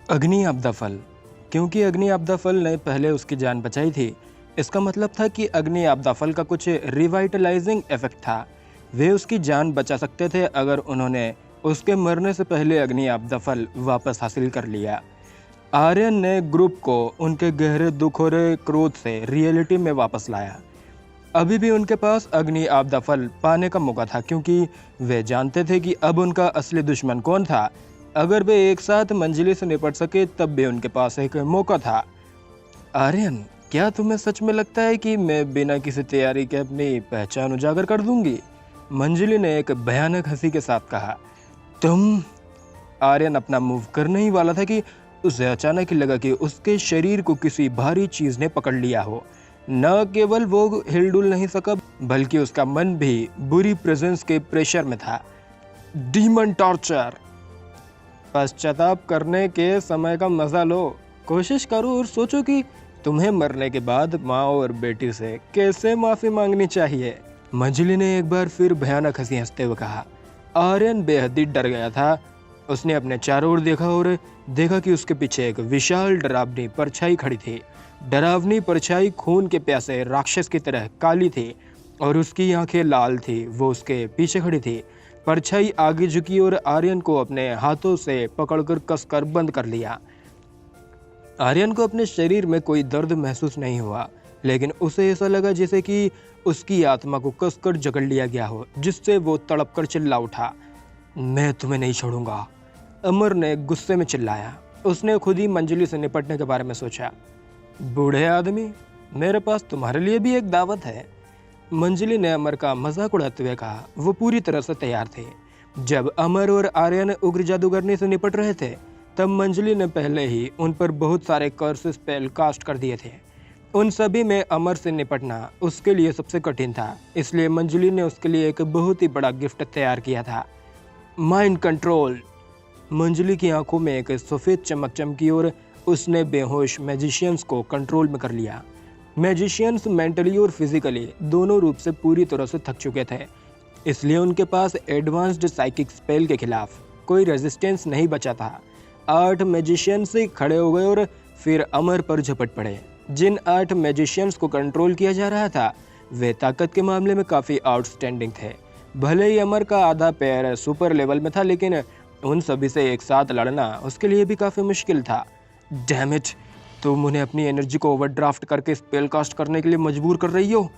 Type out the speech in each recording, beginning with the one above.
अग्नि आपदा फल। क्योंकि अग्नि आपदा फल ने पहले उसकी जान बचाई थी, इसका मतलब था कि अग्नि आपदा फल का कुछ रिवाइटलाइजिंग इफेक्ट था। वे उसकी जान बचा सकते थे अगर उन्होंने उसके मरने से पहले अग्नि आपदा फल वापस हासिल कर लिया। आर्यन ने ग्रुप को उनके गहरे दुख और क्रोध से रियलिटी में वापस लाया। अभी भी उनके पास अग्नि आपदा फल पाने का मौका था, क्योंकि वे जानते थे कि अब उनका असली दुश्मन कौन था। अगर वे एक साथ मंजिली से निपट सके तब भी उनके पास एक मौका था। आर्यन, क्या तुम्हें सच में लगता है कि मैं बिना किसी तैयारी के अपनी पहचान उजागर कर दूंगी? मंजिली ने एक भयानक हंसी के साथ कहा। तुम? आर्यन अपना मूव करने ही वाला था कि उसे अचानक ही लगा कि उसके शरीर को किसी भारी चीज ने पकड़ लिया हो। न केवल वो हिलडुल नहीं सका, बल्कि उसका मन भी बुरी प्रेजेंस के प्रेशर में था। Demon torture. पश्चाताप करने के समय का मजा लो। कोशिश करो और सोचो कि तुम्हें मरने के बाद माँ और बेटी से कैसे माफी मांगनी चाहिए। मंजिली ने एक बार फिर भयानक हंसी हंसते हुए कहा। आर्यन बेहद ही डर गया था। उसने अपने चारों ओर देखा और देखा कि उसके पीछे एक विशाल डरावनी परछाई खड़ी थी। डरावनी परछाई खून के प्यासे राक्षस की तरह काली थी और उसकी आंखें लाल थी। वो उसके पीछे खड़ी थी। परछाई आगे झुकी और आर्यन को अपने हाथों से पकड़कर कसकर बंद कर लिया। आर्यन को अपने शरीर में कोई दर्द महसूस नहीं हुआ, लेकिन उसे ऐसा लगा जैसे कि उसकी आत्मा को कसकर जकड़ लिया गया हो, जिससे वो तड़पकर चिल्ला उठा। मैं तुम्हें नहीं छोड़ूंगा, अमर ने गुस्से में चिल्लाया। उसने खुद ही मंजिली से निपटने के बारे में सोचा। बूढ़े आदमी, मेरे पास तुम्हारे लिए भी एक दावत है। मंजिली ने अमर का मजाक उड़ाते हुए कहा। वो पूरी तरह से तैयार थे। जब अमर और आर्यन उग्र जादूगरनी से निपट रहे थे, तब मंजिली ने पहले ही उन पर बहुत सारे कर्स स्पेल कास्ट कर दिए थे। उन सभी में अमर से निपटना उसके लिए सबसे कठिन था, इसलिए मंजिली ने उसके लिए एक बहुत ही बड़ा गिफ्ट तैयार किया था। Mind control. मंजिली की आंखों में एक सफ़ेद चमक चमकी और उसने बेहोश मैजिशियंस को कंट्रोल में कर लिया। मैजिशियंस मेंटली और फिजिकली दोनों रूप से पूरी तरह से थक चुके थे, इसलिए उनके पास एडवांस्ड साइकिक स्पेल के खिलाफ कोई रेजिस्टेंस नहीं बचा था। 8 मैजिशियंस खड़े हो गए और फिर अमर पर झपट पड़े। जिन 8 मैजिशियंस को कंट्रोल किया जा रहा था, वे ताकत के मामले में काफ़ी आउटस्टैंडिंग थे। भले ही अमर का आधा पैर सुपर लेवल में था, लेकिन उन सभी से एक साथ लड़ना उसके लिए भी काफ़ी मुश्किल था। डैम इट, तुम उन्हें अपनी एनर्जी को ओवरड्राफ्ट करके स्पेल कास्ट करने के लिए मजबूर कर रही हो,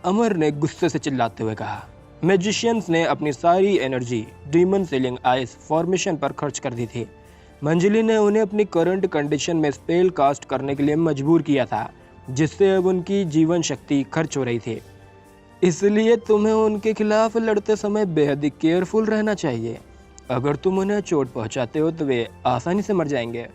अमर ने गुस्से से चिल्लाते हुए कहा। मैजिशियंस ने अपनी सारी energy demon ceiling ice formation पर खर्च कर दी थी। मंजिली ने उन्हें अपनी करंट कंडीशन में स्पेल कास्ट करने के लिए मजबूर किया था, जिससे अब उनकी जीवन शक्ति खर्च हो रही थी। इसलिए तुम्हें उनके खिलाफ लड़ते समय बेहद ही केयरफुल रहना चाहिए। अगर तुम उन्हें चोट पहुंचाते हो तो वे आसानी से मर जाएंगे,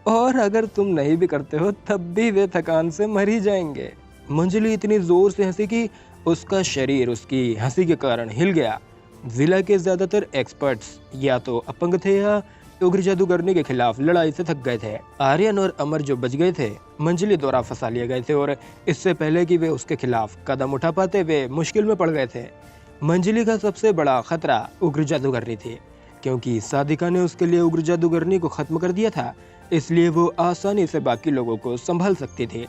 और अगर तुम नहीं भी करते हो तब भी वे थकान से मर ही जाएंगे। मंजिली इतनी जोर से हंसी कि उसका शरीर उसकी हंसी के कारण हिल गया। विला के ज्यादातर एक्सपर्ट्स या तो अपंग थे या उग्र जादूगरनी के खिलाफ लड़ाई से थक गए थे। आर्यन और अमर जो बच गए थे, मंजिली द्वारा फंसा लिए गए थे, और इससे पहले कि वे उसके खिलाफ कदम उठा पाते वे मुश्किल में पड़ गए थे। मंजिली का सबसे बड़ा खतरा उग्र जादूगरनी थी, क्योंकि सादिका ने उसके लिए उग्र जादूगरनी को खत्म कर दिया था, इसलिए वो आसानी से बाकी लोगों को संभाल सकती थी।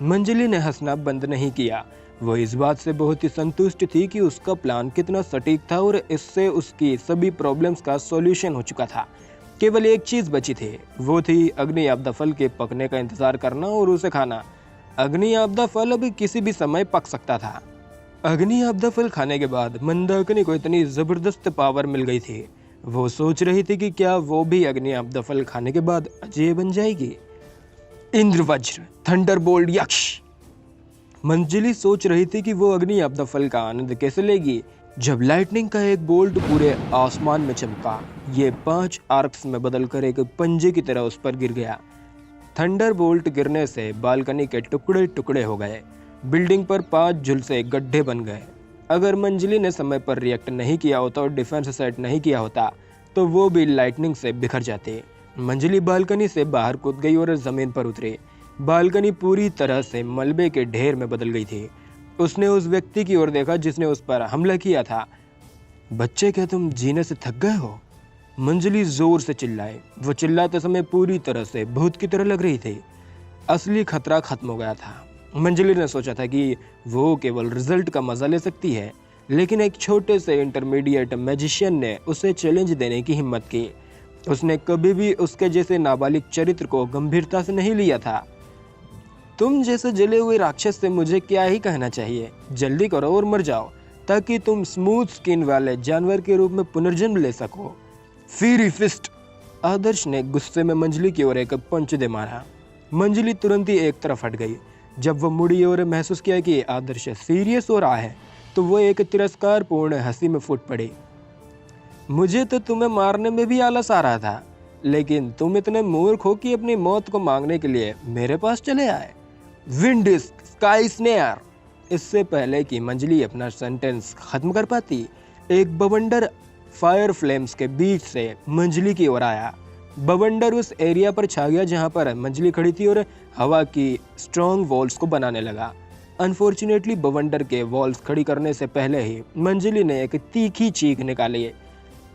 मंजिली ने हंसना बंद नहीं किया। वो इस बात से बहुत ही संतुष्ट थी कि उसका प्लान कितना सटीक था और इससे उसकी सभी प्रॉब्लम्स का सॉल्यूशन हो चुका था। केवल एक चीज बची थी, वो थी अग्नि आपदा फल के पकने का इंतजार करना और उसे खाना। अग्नि आपदा फल अब किसी भी समय पक सकता था। अग्नि आपदा फल खाने के बाद मंदाकिनी को इतनी जबरदस्त पावर मिल गई थी। वो सोच रही थी कि क्या वो भी अग्नि आपदा फल खाने के बाद अजय बन जाएगी। इंद्र वज्र, थंडरबोल्ट, यक्ष। मंजिली सोच रही थी कि वो अग्नि आपदा फल का आनंद कैसे लेगी, जब लाइटनिंग का एक बोल्ट पूरे आसमान में चमका। ये 5 आर्क्स में बदलकर एक पंजे की तरह उस पर गिर गया। थंडर बोल्ट गिरने से बालकनी के टुकड़े टुकड़े हो गए। बिल्डिंग पर 5 झुलसे गड्ढे बन गए। अगर मंजिली ने समय पर रिएक्ट नहीं किया होता और डिफेंस सेट नहीं किया होता, तो वो भी लाइटनिंग से बिखर जाती। मंजिली बालकनी से बाहर कूद गई और जमीन पर उतरी। बालकनी पूरी तरह से मलबे के ढेर में बदल गई थी। उसने उस व्यक्ति की ओर देखा जिसने उस पर हमला किया था। बच्चे, क्या तुम जीने से थक गए हो? मंजली जोर से चिल्लाई। वो चिल्लाते समय पूरी तरह से भूत की तरह लग रही थी। असली खतरा खत्म हो गया था। मंजली ने सोचा था कि वो केवल रिजल्ट का मजा ले सकती है, लेकिन एक छोटे से इंटरमीडिएट मैजिशियन ने उसे चैलेंज देने की हिम्मत की। उसने कभी भी उसके जैसे नाबालिग चरित्र को गंभीरता से नहीं लिया था। तुम जैसे जले हुए राक्षस से मुझे क्या ही कहना चाहिए। जल्दी करो और मर जाओ ताकि तुम स्मूथ स्किन वाले जानवर के रूप में पुनर्जन्म ले सको। फीरी फिस्ट। आदर्श ने गुस्से में मंजली की ओर एक पंच दे मारा। मंजली तुरंत ही एक तरफ हट गई। जब वह मुड़ी और महसूस किया कि आदर्श सीरियस हो रहा है तो वो एक तिरस्कारपूर्ण हंसी में फूट पड़ी। मुझे तो तुम्हें मारने में भी आलस आ रहा था, लेकिन तुम इतने मूर्ख हो कि अपनी मौत को मांगने के लिए मेरे पास चले आए। विंड डिस्क स्काई स्नेयर। इससे पहले कि मंजली अपना सेंटेंस खत्म कर पाती, एक बवंडर फायर फ्लेम्स के बीच से मंजली की ओर आया। बवंडर उस एरिया पर छा गया जहां पर मंजली खड़ी थी और हवा की स्ट्रॉन्ग वॉल्स को बनाने लगा। अनफॉर्चुनेटली बवंडर के वॉल्स खड़ी करने से पहले ही मंजली ने एक तीखी चीख निकाली।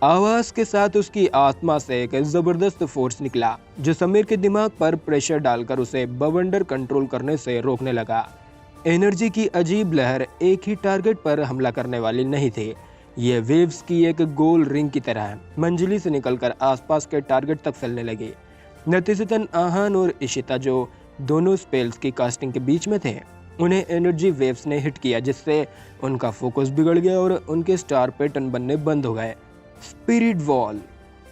आवाज के साथ उसकी आत्मा से एक जबरदस्त फोर्स निकला जो समीर के दिमाग पर प्रेशर डालकर उसे बवंडर कंट्रोल करने से रोकने लगा। एनर्जी की अजीब लहर एक ही टारगेट पर हमला करने वाली नहीं थी। ये वेव्स की एक गोल रिंग की तरह मंजली से निकलकर आसपास के टारगेट तक फैलने लगी। नतीजतन आहान और इशिता जो दोनों स्पेल्स की कास्टिंग के बीच में थे, उन्हें एनर्जी वेव्स ने हिट किया जिससे उनका फोकस बिगड़ गया और उनके स्टार पैटर्न बनने बंद हो गए। Spirit wall.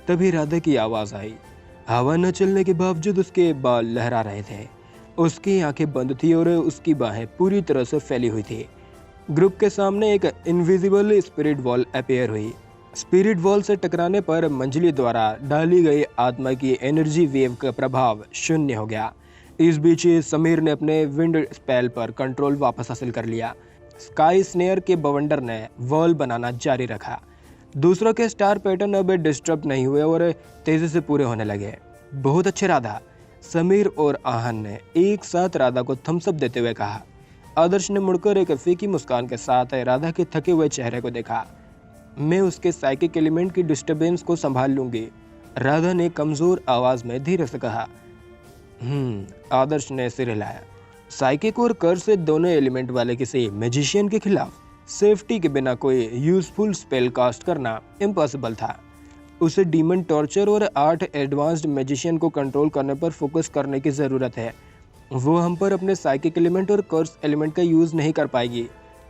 तभी राधा की आवाज आई। हवा न चलने के बावजूद उसके बाल लहरा रहे थे। उसकी आंखें बंद थी और उसकी बाहें पूरी तरह से फैली हुई थी। ग्रुप के सामने एक इनविजिबल स्पिरिट वॉल अपीयर हुई। स्पिरिट वॉल से टकराने पर मंजली द्वारा डाली गई आत्मा की एनर्जी वेव का प्रभाव शून्य हो गया। इस बीच समीर ने अपने विंड स्पेल पर कंट्रोल वापस हासिल कर लिया। स्काई स्नेयर के बवंडर ने वॉल बनाना जारी रखा। दूसरों के स्टार पैटर्न अब डिस्टर्ब नहीं हुए और तेजी से पूरे होने लगे। बहुत अच्छे राधा। समीर और आहन ने एक साथ राधा को थम्स अप देते हुए कहा। आदर्श ने मुड़कर एक फीकी मुस्कान के साथ राधा के थके हुए चेहरे को देखा। मैं उसके साइकिक एलिमेंट की डिस्टरबेंस को संभाल लूंगी, राधा ने कमजोर आवाज में धीरे से कहा। आदर्श ने सिर हिलाया। साइकिक और कर से दोनों एलिमेंट वाले किसी मैजिशियन के खिलाफ सेफ्टी के बिना कोई यूजफुल स्पेल कास्ट करना इम्पॉसिबल था। उसे डीमन टॉर्चर और 8 एडवांस्ड मैजिशियन को कंट्रोल करने पर फोकस करने की ज़रूरत है। वो हम पर अपने साइकिक एलिमेंट और कर्स एलिमेंट का यूज़ नहीं कर पाएगी।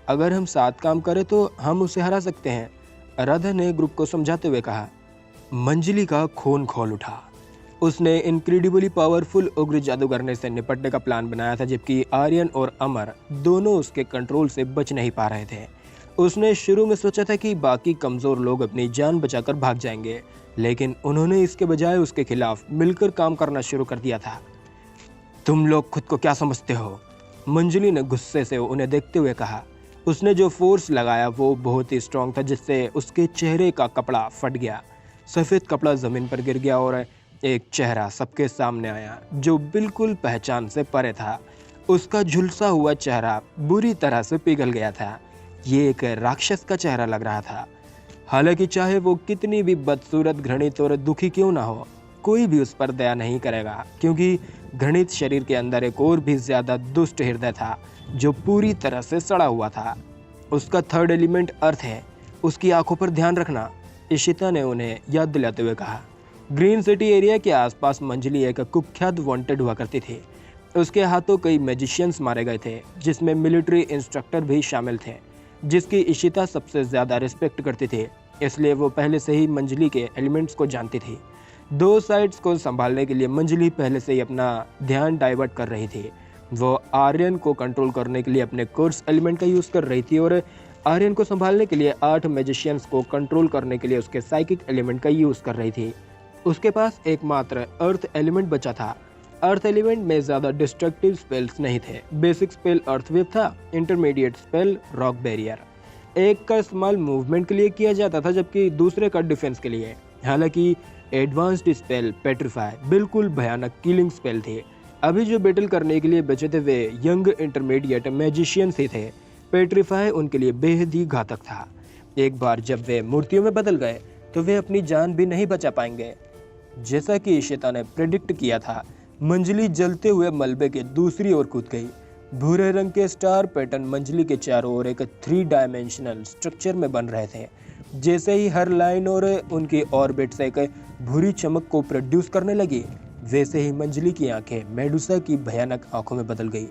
अगर हम साथ काम करें तो हम उसे हरा सकते हैं, राधा ने ग्रुप को समझाते हुए कहा। मंजली का खून खोल उठा। उसने इनक्रेडिबली पावरफुल उग्र जादूगर से निपटने का प्लान बनाया था, जबकि आर्यन और अमर दोनों उसके कंट्रोल से बच नहीं पा रहे थे। उसने शुरू में सोचा था कि बाकी कमज़ोर लोग अपनी जान बचाकर भाग जाएंगे, लेकिन उन्होंने इसके बजाय उसके खिलाफ मिलकर काम करना शुरू कर दिया था। तुम लोग खुद को क्या समझते हो? मंजली ने गुस्से से उन्हें देखते हुए कहा। उसने जो फोर्स लगाया वो बहुत ही स्ट्रांग था, जिससे उसके चेहरे का कपड़ा फट गया। सफ़ेद कपड़ा ज़मीन पर गिर गया और एक चेहरा सबके सामने आया जो बिल्कुल पहचान से परे था। उसका झुलसा हुआ चेहरा बुरी तरह से पिघल गया था। ये एक राक्षस का चेहरा लग रहा था। हालांकि चाहे वो कितनी भी बदसूरत, घृणित और दुखी क्यों ना हो, कोई भी उस पर दया नहीं करेगा, क्योंकि घृणित शरीर के अंदर एक और भी ज्यादा दुष्ट हृदय था जो पूरी तरह से सड़ा हुआ था। उसका थर्ड एलिमेंट अर्थ है। उसकी आंखों पर ध्यान रखना, इशिता ने उन्हें याद दिलाते हुए कहा। ग्रीन सिटी एरिया के आसपास मंजली एक कुख्यात वांटेड हुआ करती थी। उसके हाथों कई मैजिशियंस मारे गए थे, जिसमें मिलिट्री इंस्ट्रक्टर भी शामिल थे, जिसकी इशिता सबसे ज़्यादा रिस्पेक्ट करती थी। इसलिए वो पहले से ही मंजली के एलिमेंट्स को जानती थी। दो साइड्स को संभालने के लिए मंजली पहले से ही अपना ध्यान डाइवर्ट कर रही थी। वो आर्यन को कंट्रोल करने के लिए अपने कोर्स एलिमेंट का यूज़ कर रही थी और आर्यन को संभालने के लिए 8 मैजिशियंस को कंट्रोल करने के लिए उसके साइकिक एलिमेंट का यूज़ कर रही थी। उसके पास एकमात्र अर्थ एलिमेंट बचा था। अर्थ एलिमेंट में ज़्यादा डिस्ट्रक्टिव स्पेल्स नहीं थे। बेसिक स्पेल अर्थ वेव था, इंटरमीडिएट स्पेल रॉक बैरियर। एक का इस्तेमाल मूवमेंट के लिए किया जाता था, जबकि दूसरे का डिफेंस के लिए। हालांकि एडवांस्ड स्पेल पेट्रीफाई बिल्कुल भयानक किलिंग स्पेल थे। अभी जो बैटल करने के लिए बचे थे वे यंग इंटरमीडिएट मैजिशियंस ही थे। पेट्रीफाई उनके लिए बेहद ही घातक था। एक बार जब वे मूर्तियों में बदल गए तो वे अपनी जान भी नहीं बचा पाएंगे। जैसा कि इशिता ने प्रेडिक्ट किया था, मंजली जलते हुए मलबे के दूसरी ओर कूद गई। भूरे रंग के स्टार पैटर्न मंजली के चारों ओर एक 3 डायमेंशनल स्ट्रक्चर में बन रहे थे। जैसे ही हर लाइन और उनकी ऑर्बिट से एक भूरी चमक को प्रोड्यूस करने लगी, वैसे ही मंजली की आंखें मेडुसा की भयानक आंखों में बदल गई।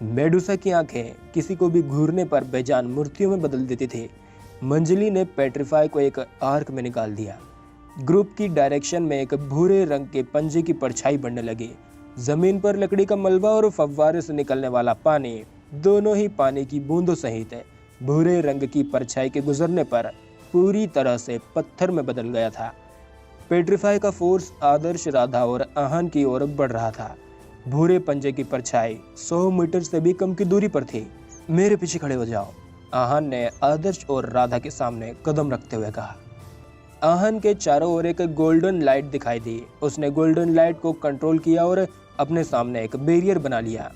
मेडुसा की आंखें किसी को भी घूरने पर बेजान मूर्तियों में बदल देती थी। मंजली ने पेट्रीफाई को एक आर्क में निकाल दिया। ग्रुप की डायरेक्शन में एक भूरे रंग के पंजे की परछाई बढ़ने लगी। जमीन पर लकड़ी का मलबा और फव्वारे से निकलने वाला पानी, दोनों ही पानी की बूंदों सहित भूरे रंग की परछाई के गुजरने पर पूरी तरह से पत्थर में बदल गया था। पेट्रीफाई का फोर्स आदर्श, राधा और आहन की ओर बढ़ रहा था। भूरे पंजे की परछाई 100 मीटर से भी कम की दूरी पर थी। मेरे पीछे खड़े हो जाओ, आहन ने आदर्श और राधा के सामने कदम रखते हुए कहा। आहन के चारों ओर एक गोल्डन लाइट दिखाई दी। उसने गोल्डन लाइट को कंट्रोल किया और अपने सामने एक बैरियर बना लिया।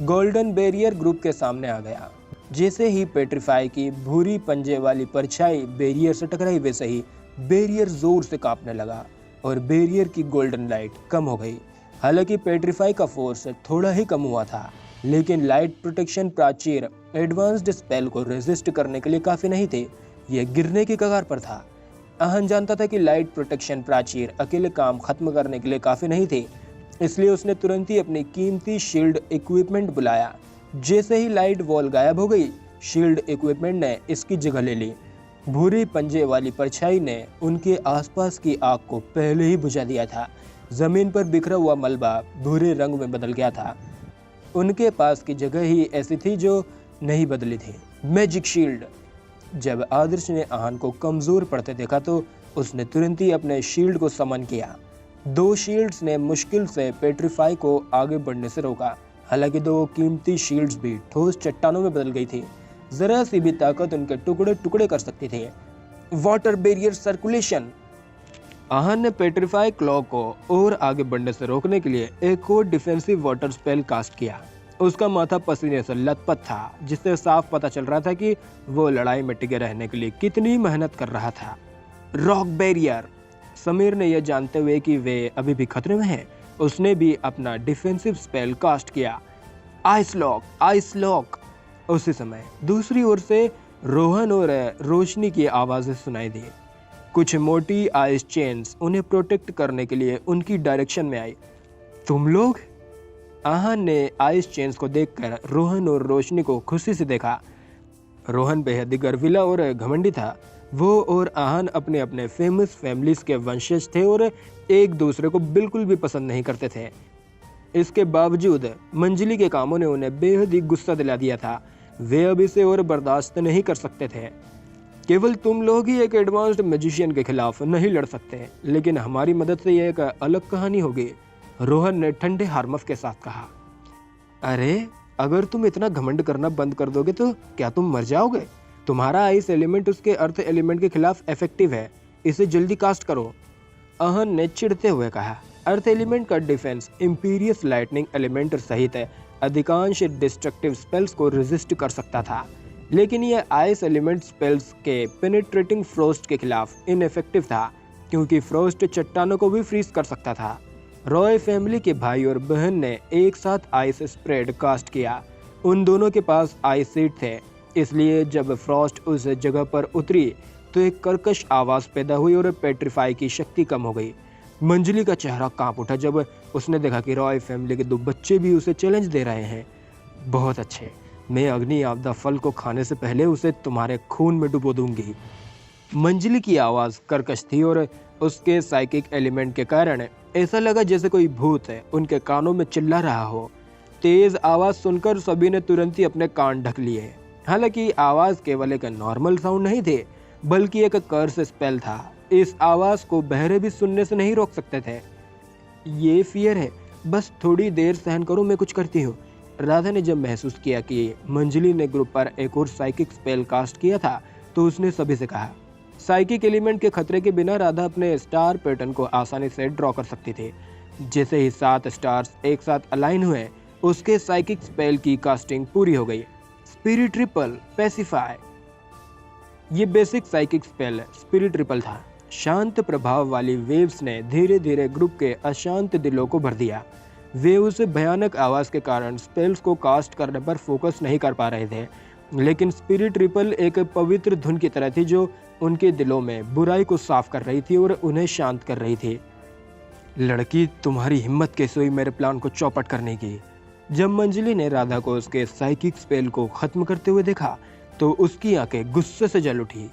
गोल्डन बैरियर ग्रुप के सामने आ गया। जैसे ही पेट्रीफाई की भूरी पंजे वाली परछाई बैरियर से टकराई, वैसे ही बैरियर जोर से कांपने लगा और बैरियर की गोल्डन लाइट कम हो गई। हालांकि पेट्रीफाई का फोर्स थोड़ा ही कम हुआ था, लेकिन लाइट प्रोटेक्शन प्राचीर एडवांस्ड स्पेल को रेजिस्ट करने के लिए काफी नहीं थे। यह गिरने की कगार पर था। आहन जानता था कि लाइट प्रोटेक्शन प्राचीर अकेले काम खत्म करने के लिए काफी नहीं थे, इसलिए उसने तुरंत ही अपनी कीमती शील्ड इक्विपमेंट बुलाया। जैसे ही लाइट वॉल गायब हो गई, शील्ड इक्विपमेंट ने इसकी जगह ले ली। भूरे पंजे वाली परछाई ने उनके आसपास की आग को पहले ही बुझा दिया था। जमीन पर बिखरा हुआ मलबा भूरे रंग में बदल गया था। उनके पास की जगह ही ऐसी थी जो नहीं बदली थी। Magic shield. जब आदर्श ने आहन को कमजोर पड़ते देखा तो उसने तुरंत ही अपने शील्ड को समन किया। 2 शील्ड्स ने मुश्किल से पेट्रीफाई को आगे बढ़ने से रोका। हालांकि 2 कीमती शील्ड्स भी ठोस चट्टानों में बदल गई थी। जरा सी भी ताकत उनके टुकड़े टुकड़े कर सकती थी। Water barrier circulation. आहन ने पेट्रीफाई क्लॉ को और आगे बढ़ने से रोकने के लिए एक और डिफेंसिव वाटर स्पेल कास्ट किया। उसका माथा पसीने से लथपथ था, जिससे साफ पता चल रहा था कि वो लड़ाई में टिके रहने के लिए कितनी मेहनत कर रहा था। Rock barrier. समीर ने यह जानते हुए कि वे अभी भी खतरे में हैं, उसने भी अपना डिफेंसिव स्पेल कास्ट किया। Ice lock, ice lock. उसी समय दूसरी ओर से रोहन और रोशनी की आवाजें सुनाई दी। कुछ मोटी आइस चेन्स उन्हें प्रोटेक्ट करने के लिए उनकी डायरेक्शन में आई। तुम लोग? आहन ने आइस चेन्स को देखकर रोहन और रोशनी को खुशी से देखा। रोहन बेहद ही गर्विला और घमंडी था। वो और आहन अपने अपने फेमस फैमिलीज के वंशज थे और एक दूसरे को बिल्कुल भी पसंद नहीं करते थे। इसके बावजूद मंजली के कामों ने उन्हें बेहद ही गुस्सा दिला दिया था। वे अब इसे और बर्दाश्त नहीं कर सकते थे। केवल तुम लोग ही एक एडवांस्ड मैजिशियन के खिलाफ नहीं लड़ सकते, लेकिन हमारी मदद से यह एक अलग कहानी होगी, रोहन ने ठंडे हार्मफ के साथ कहा। अरे, अगर तुम इतना घमंड करना बंद कर दोगे तो क्या तुम मर जाओगे? तुम्हारा आइस एलिमेंट उसके अर्थ एलिमेंट के खिलाफ इफेक्टिव है, इसे जल्दी कास्ट करो, आहन ने चिढ़ते हुए कहा। अर्थ एलिमेंट का डिफेंस इंपीरियस लाइटनिंग एलिमेंट सहित अधिकांश डिस्ट्रक्टिव स्पेल्स को रेजिस्ट कर सकता था, लेकिन यह आइस एलिमेंट स्पेल्स के पेनिट्रेटिंग फ्रोस्ट के खिलाफ इनइफेक्टिव था, क्योंकि फ्रोस्ट चट्टानों को भी फ्रीज कर सकता था। रॉय फैमिली के भाई और बहन ने एक साथ आइस स्प्रेड कास्ट किया। उन दोनों के पास आइस सीड थे, इसलिए जब फ्रॉस्ट उस जगह पर उतरी तो एक कर्कश आवाज पैदा हुई और पेट्रीफाई की शक्ति कम हो गई। मंजली का चेहरा कांप उठा जब उसने देखा कि रॉय फैमिली के 2 बच्चे भी उसे चैलेंज दे रहे हैं। बहुत अच्छे, मैं अग्नि आपदा फल को खाने से पहले उसे तुम्हारे खून में डुबो दूंगी। मंजली की आवाज कर्कश थी और उसके साइकिक एलिमेंट के कारण ऐसा लगा जैसे कोई भूत है उनके कानों में चिल्ला रहा हो। तेज आवाज सुनकर सभी ने तुरंत ही अपने कान ढक लिए। हालांकि आवाज केवल एक नॉर्मल साउंड नहीं थे, बल्कि एक कर्स स्पेल था। इस आवाज को बहरे भी सुनने से नहीं रोक सकते थे। ये फियर है, बस थोड़ी देर सहन करो, मैं कुछ करती हूँ। राधा ने जब महसूस किया कि मंजली ने ग्रुप पर एक और साइकिक स्पेल कास्ट किया था तो उसने सभी से कहा। साइकिक एलिमेंट के खतरे के बिना राधा अपने स्टार पैटर्न को आसानी से ड्रॉ कर सकती थी। जैसे ही 7 स्टार्स एक साथ अलाइन हुए, उसके साइकिक स्पेल की कास्टिंग पूरी हो गई। Spirit ripple, pacify. ये basic psychic spell spirit ripple था। शांत प्रभाव वाली वेव्स ने धीरे धीरे ग्रुप के अशांत दिलों को भर दिया। वे उस भयानक आवाज़ के कारण स्पेल्स को कास्ट करने पर फोकस नहीं कर पा रहे थे, लेकिन स्पिरिट रिपल एक पवित्र धुन की तरह थी जो उनके दिलों में बुराई को साफ कर रही थी और उन्हें शांत कर रही थी। लड़की, तुम्हारी हिम्मत कैसे हुई मेरे प्लान को चौपट करने की? जब मंजली ने राधा को उसके साइकिक स्पेल को खत्म करते हुए देखा तो उसकी आंखें गुस्से से जल उठी।